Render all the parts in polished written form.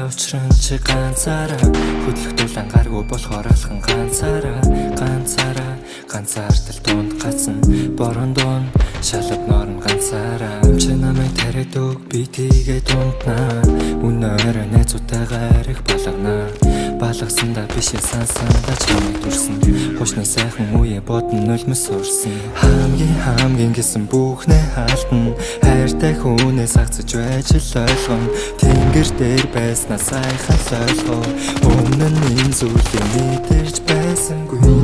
учран чи ганцаараа хөдлөх дулаан гаргүй болохоор алхан ганцаараа ганцаардал дунд гацсан борон дуун шалав норн ганцаараа чи намайг тариад өг би тийгээ дунднаа өнөөр найзуудтайгаа арих болгонаа балгасандаа биш сансандаа чамайг дүрсэн хушны сайхан үе бодон нулимс урсан хамгийн гэсэн бүхнээ хаалтна хайртай хүнээс хагцаж байж л ойлгон тэнгэр дээр байснаа сайхан солихоо өмнө нь энэ зүйлийг мэдэрч байсангүй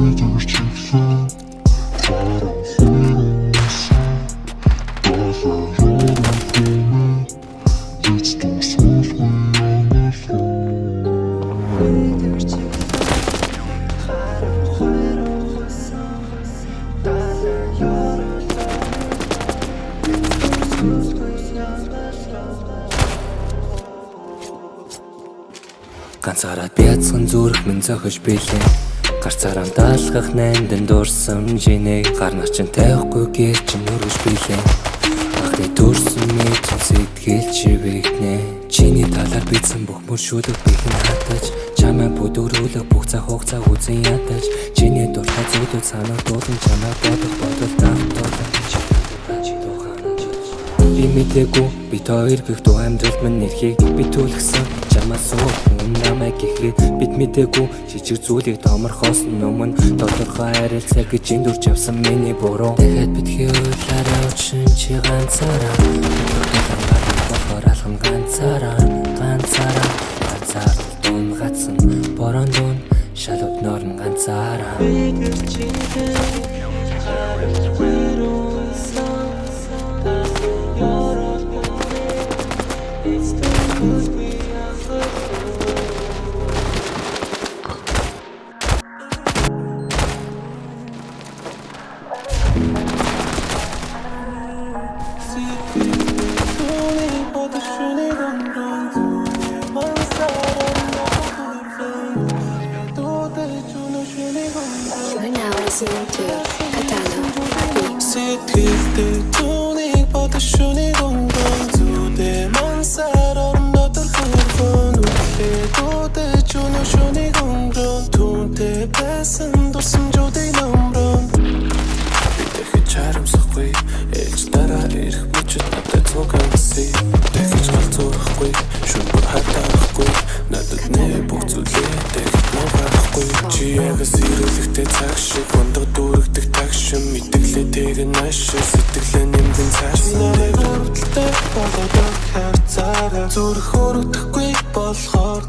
ганцаараа бяцхан зүрх минь зохиж билээ гарцаараа даалгах найндан дуурсан жинэг гар начин тайхгүй гэж чинь өргөж билээ ахны дүрсэн мэд сэтгэл чивэгнэ чиний талаар бийсэн бүх мөр шүлэг бихэн хатаж чамаа бүдөрүүлэх бүх цаг хугацаа үзэн ядаж чиний дуртай зүйлүүд санаа дуулан чамаа бодох бодол давтуулах би мэдээгүй бид хоёр гихтүү амьдрал минь нэрхийг битүүлгсэн чамаас өмнө намайг гэхэд бид мэдээгүй жижиг зүйлийг томорхоос өмнө тодорхой харилцаа гэж эндүрч явсан миний буруу дахиад битгий уйлаараа учран чи ганцаараа болохоор алхам ганцаараа дуун гацсан борон дуун шалав норн ганцаараа Сэтгэлтэй түүнийг бодож шүнийг өнгөн зүудээ мансараар нотор хөргөн үлээ дуудаж өнөө шүнийг өнгөн түүнтэй байсан дурсамжуудыг номрон би дахиж харамсахгүй ээж дараа ирэх бүчит надад цуганси дахиж галзуурахгүй шүнбэр хатахгүй надад нэ бүх зүйлээ дахиж нугахгүй чи ягас ирүүлэхтэй цаг шиг ундаг дүүрэгдэх тагшин мэдгэлээ тэгэн нааш сэтгэлээ нэмгэн цаасан намайг өрөвдөлтэй болгодог харцаараа зүрх өрөвдөхгүй болохоор